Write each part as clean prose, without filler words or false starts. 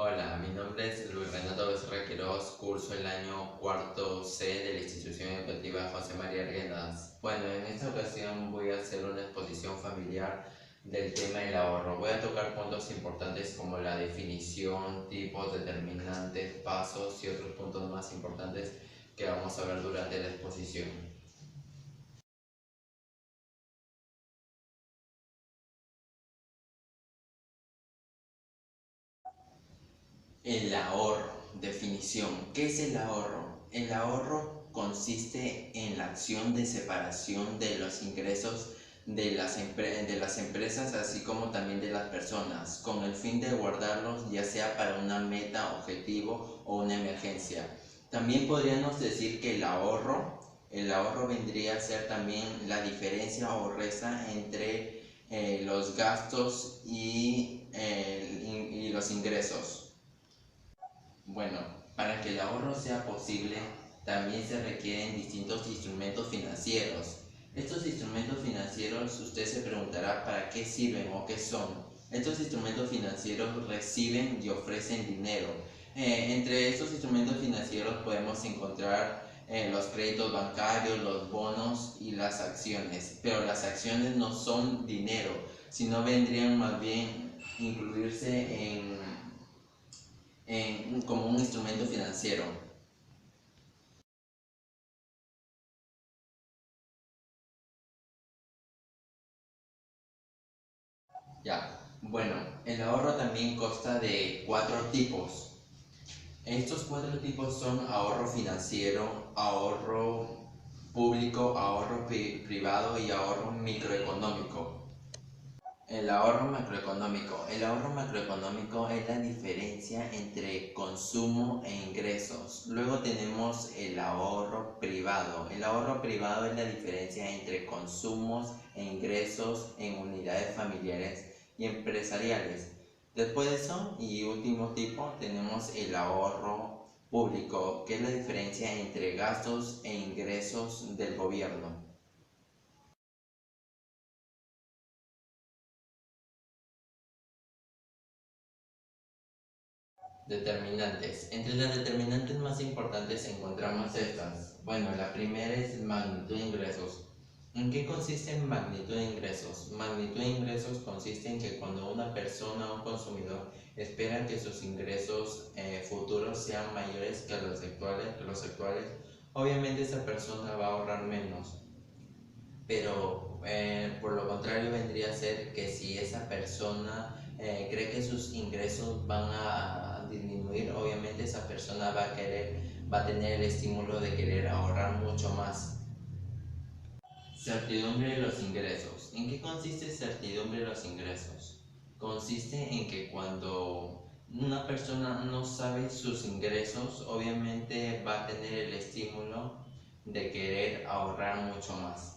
Hola, mi nombre es Luis Renato Becerra Quirós, curso el año cuarto C de la institución educativa José María Arguedas. Bueno, en esta ocasión voy a hacer una exposición familiar del tema del ahorro. Voy a tocar puntos importantes como la definición, tipos, determinantes, pasos y otros puntos más importantes que vamos a ver durante la exposición. El ahorro, definición. ¿Qué es el ahorro? El ahorro consiste en la acción de separación de los ingresos de las empresas, así como también de las personas, con el fin de guardarlos ya sea para una meta, objetivo o una emergencia. También podríamos decir que el ahorro vendría a ser también la diferencia o resta entre los gastos y los ingresos. Bueno, para que el ahorro sea posible, también se requieren distintos instrumentos financieros. Estos instrumentos financieros, usted se preguntará para qué sirven o qué son. Estos instrumentos financieros reciben y ofrecen dinero. Entre estos instrumentos financieros podemos encontrar los créditos bancarios, los bonos y las acciones. Pero las acciones no son dinero, sino vendrían más bien incluirse como un instrumento financiero. Ya, bueno, el ahorro también consta de cuatro tipos. Estos cuatro tipos son ahorro financiero, ahorro público, ahorro privado y ahorro microeconómico. El ahorro macroeconómico. El ahorro macroeconómico es la diferencia entre consumo e ingresos. Luego tenemos el ahorro privado. El ahorro privado es la diferencia entre consumos e ingresos en unidades familiares y empresariales. Después de eso, y último tipo, tenemos el ahorro público, que es la diferencia entre gastos e ingresos del gobierno. Determinantes. Entre las determinantes más importantes encontramos estas. Bueno, la primera es magnitud de ingresos. ¿En qué consiste magnitud de ingresos? Magnitud de ingresos consiste en que cuando una persona o un consumidor espera que sus ingresos futuros sean mayores que los actuales, obviamente esa persona va a ahorrar menos. Pero por lo contrario vendría a ser que si esa persona cree que sus ingresos van a disminuir, obviamente esa persona va a tener el estímulo de querer ahorrar mucho más. Certidumbre de los ingresos. ¿En qué consiste certidumbre de los ingresos? Consiste en que cuando una persona no sabe sus ingresos, obviamente va a tener el estímulo de querer ahorrar mucho más.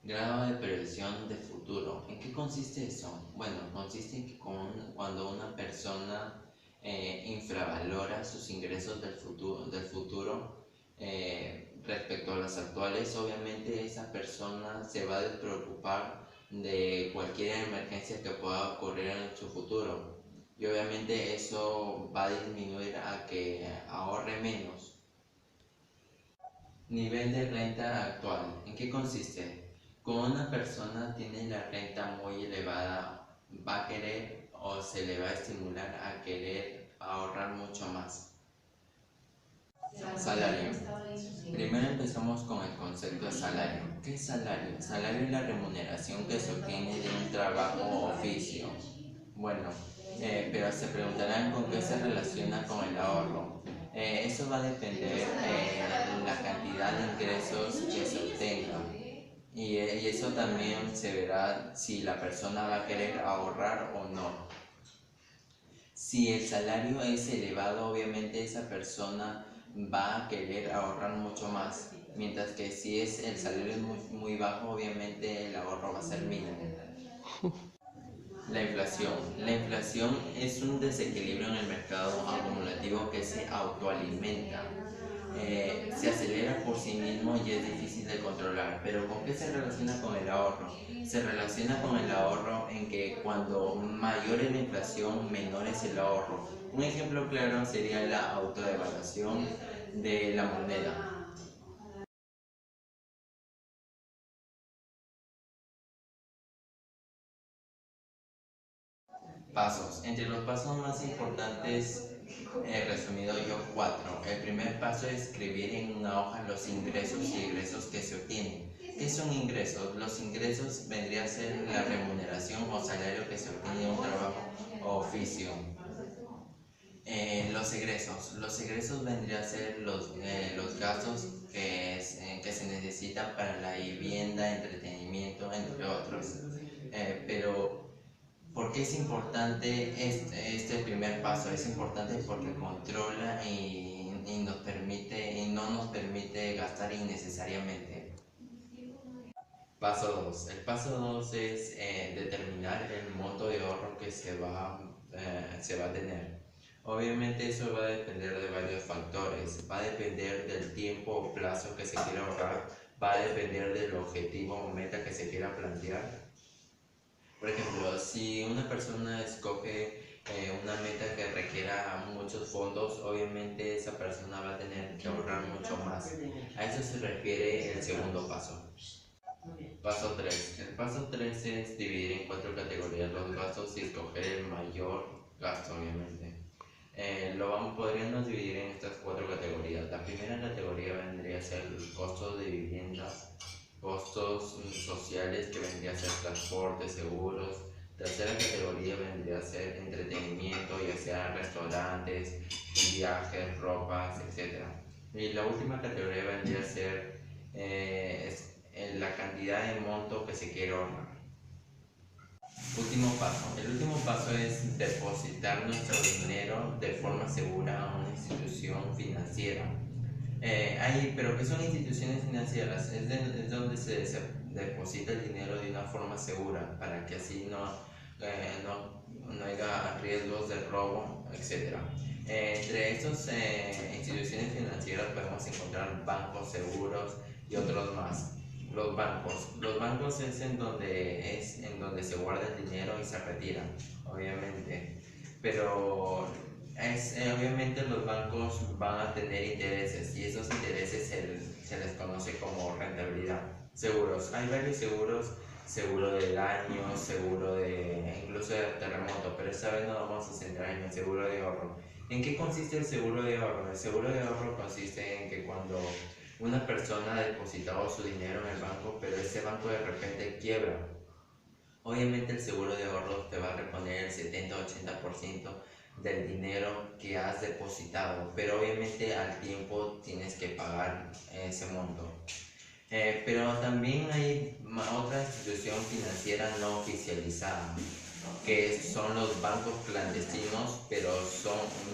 Grado de previsión de futuro. ¿En qué consiste eso? Bueno, consiste en que cuando una persona infravalora sus ingresos del futuro respecto a los actuales, obviamente esa persona se va a despreocupar de cualquier emergencia que pueda ocurrir en su futuro. Y obviamente eso va a disminuir a que ahorre menos. Nivel de renta actual. ¿En qué consiste? Cuando una persona tiene la renta muy elevada, va a querer o se le va a estimular a querer ahorrar mucho más. Salario. Primero empezamos con el concepto de salario. ¿Qué es salario? Salario es la remuneración que se obtiene de un trabajo o oficio. Bueno, pero se preguntarán con qué se relaciona con el ahorro. Eso va a depender la cantidad de ingresos que se obtenga. Y eso también se verá si la persona va a querer ahorrar o no. Si el salario es elevado, obviamente esa persona va a querer ahorrar mucho más, mientras que si el salario es muy bajo, obviamente el ahorro va a ser mínimo. La inflación. La inflación es un desequilibrio en el mercado acumulativo que se autoalimenta. se acelera por sí mismo y es difícil de controlar. Pero ¿con qué se relaciona con el ahorro? Se relaciona con el ahorro en que cuando mayor es la inflación, menor es el ahorro. Un ejemplo claro sería la autodevaluación de la moneda. Pasos. Entre los pasos más importantes he resumido yo cuatro. El primer paso es escribir en una hoja los ingresos y egresos que se obtienen. ¿Qué son ingresos? Los ingresos vendría a ser la remuneración o salario que se obtiene de un trabajo o oficio. Los egresos vendrían a ser los gastos que se necesitan para la vivienda, entretenimiento, entre otros. Pero ¿por qué es importante este primer paso? Es importante porque controla y no nos permite gastar innecesariamente. Paso 2. El paso 2 es determinar el monto de ahorro que se va a tener. Obviamente eso va a depender de varios factores. Va a depender del tiempo o plazo que se quiera ahorrar. Va a depender del objetivo o meta que se quiera plantear. Por ejemplo, si una persona escoge una meta que requiera muchos fondos, obviamente esa persona va a tener que ahorrar mucho más. A eso se refiere el segundo paso. Paso 3. El paso 3 es dividir en cuatro categorías los gastos y escoger el mayor gasto, obviamente. Podríamos dividir en estas cuatro categorías. La primera categoría vendría a ser los costos de viviendas, costos sociales que vendría a ser transporte, seguros. Tercera categoría vendría a ser entretenimiento, ya sea restaurantes, viajes, ropas, etc. Y la última categoría vendría a ser la cantidad de monto que se quiere ahorrar. Último paso. El último paso es depositar nuestro dinero de forma segura a una institución financiera. Pero ¿qué son instituciones financieras? Es donde se deposita el dinero de una forma segura para que así no haya riesgos de robo, etc. Entre estas instituciones financieras podemos encontrar bancos, seguros y otros más. Los bancos es en donde se guarda el dinero y se retira, obviamente. Pero obviamente los bancos van a tener intereses y esos intereses se les conoce como rentabilidad. Seguros, hay varios seguros, seguro de daño, incluso de terremoto, pero esta vez nos vamos a centrar en el seguro de ahorro. ¿En qué consiste el seguro de ahorro? El seguro de ahorro consiste en que cuando una persona ha depositado su dinero en el banco, pero ese banco de repente quiebra, obviamente el seguro de ahorro te va a reponer el 70-80% del dinero que has depositado, pero obviamente al tiempo tienes que pagar ese monto. Pero también hay otra institución financiera no oficializada, que son los bancos clandestinos, pero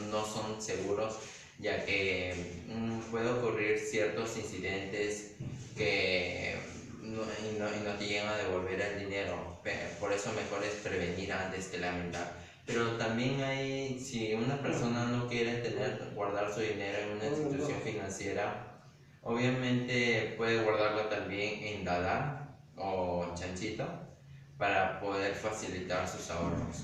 no son seguros, ya que puede ocurrir ciertos incidentes que y no te llegan a devolver el dinero. Por eso mejor es prevenir antes que lamentar. Pero también si una persona no quiere guardar su dinero en una institución financiera, obviamente puede guardarlo también en Dada o Chanchito para poder facilitar sus ahorros.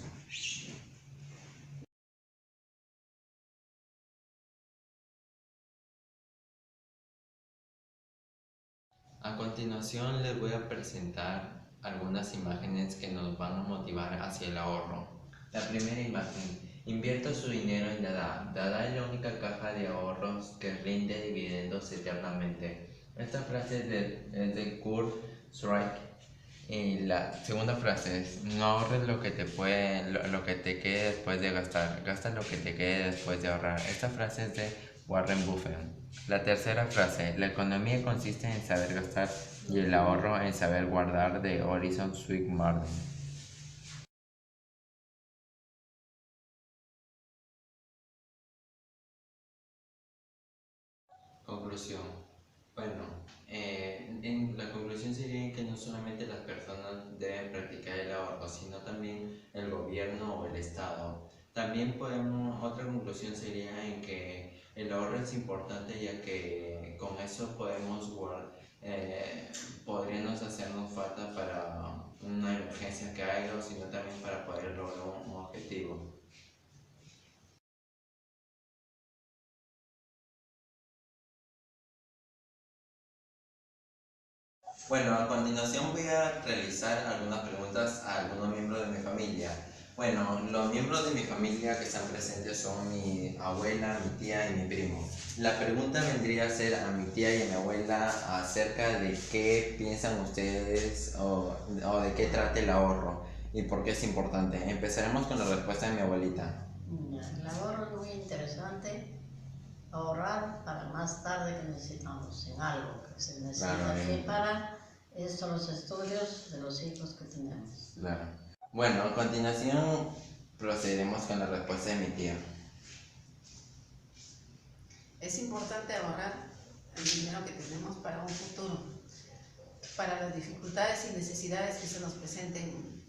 A continuación les voy a presentar algunas imágenes que nos van a motivar hacia el ahorro. La primera imagen. Invierta su dinero en Dada. Dada es la única caja de ahorros que rinde dividendos eternamente. Esta frase es de Kurt Schreck. Y la segunda frase es: no ahorres lo que te quede después de gastar, gasta lo que te quede después de ahorrar. Esta frase es de Warren Buffett. La tercera frase: la economía consiste en saber gastar y el ahorro en saber guardar, de Horizon Sweet Martin. Conclusión. Bueno, en la conclusión sería que no solamente las personas deben practicar el ahorro, sino también el gobierno o el Estado. También otra conclusión sería en que el ahorro es importante ya que con eso podríamos hacernos falta para una emergencia que haya o sino también para poder lograr un objetivo. Bueno, a continuación voy a realizar algunas preguntas a algunos miembros de mi familia. Bueno, los miembros de mi familia que están presentes son mi abuela, mi tía y mi primo. La pregunta vendría a ser a mi tía y a mi abuela acerca de qué piensan ustedes o de qué trata el ahorro y por qué es importante. Empezaremos con la respuesta de mi abuelita. El ahorro es muy interesante, ahorrar para más tarde que necesitamos en algo que se necesita también para los estudios de los hijos que tenemos. Claro. Bueno, a continuación procederemos con la respuesta de mi tía. Es importante ahorrar el dinero que tenemos para un futuro, para las dificultades y necesidades que se nos presenten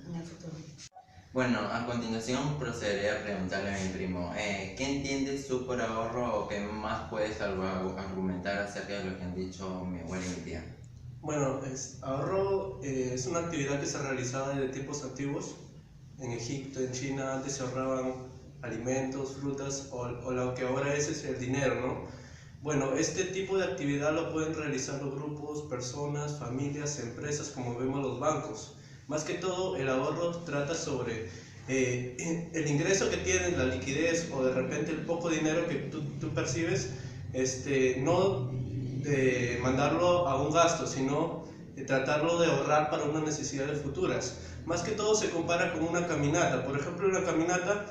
en el futuro. Bueno, a continuación procederé a preguntarle a mi primo, ¿qué entiendes tú por ahorro o qué más puedes argumentar acerca de lo que han dicho mi abuela y mi tía? Bueno, ahorro es una actividad que se realizaba desde tiempos antiguos. En Egipto, en China, antes se ahorraban alimentos, frutas o lo que ahora es el dinero, ¿no? Bueno, este tipo de actividad lo pueden realizar los grupos, personas, familias, empresas, como vemos los bancos. Más que todo, el ahorro trata sobre el ingreso que tienes, la liquidez o de repente el poco dinero que tú percibes, no de mandarlo a un gasto, sino de tratarlo de ahorrar para unas necesidades futuras. Más que todo se compara con una caminata. Por ejemplo, una caminata,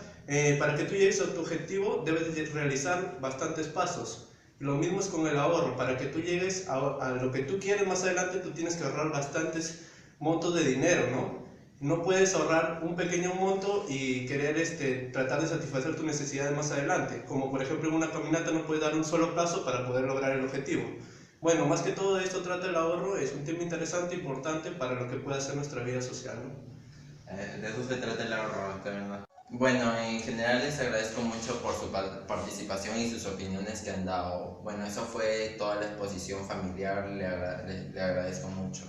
para que tú llegues a tu objetivo, debes de realizar bastantes pasos. Lo mismo es con el ahorro. Para que tú llegues a lo que tú quieres más adelante, tú tienes que ahorrar bastantes montos de dinero, ¿no? No puedes ahorrar un pequeño monto y querer tratar de satisfacer tus necesidades más adelante. Como por ejemplo en una caminata no puedes dar un solo paso para poder lograr el objetivo. Bueno, más que todo esto trata el ahorro, es un tema interesante e importante para lo que pueda ser nuestra vida social, ¿no? De eso se trata el ahorro, de verdad. Bueno, en general les agradezco mucho por su participación y sus opiniones que han dado. Bueno, eso fue toda la exposición familiar, le agradezco mucho.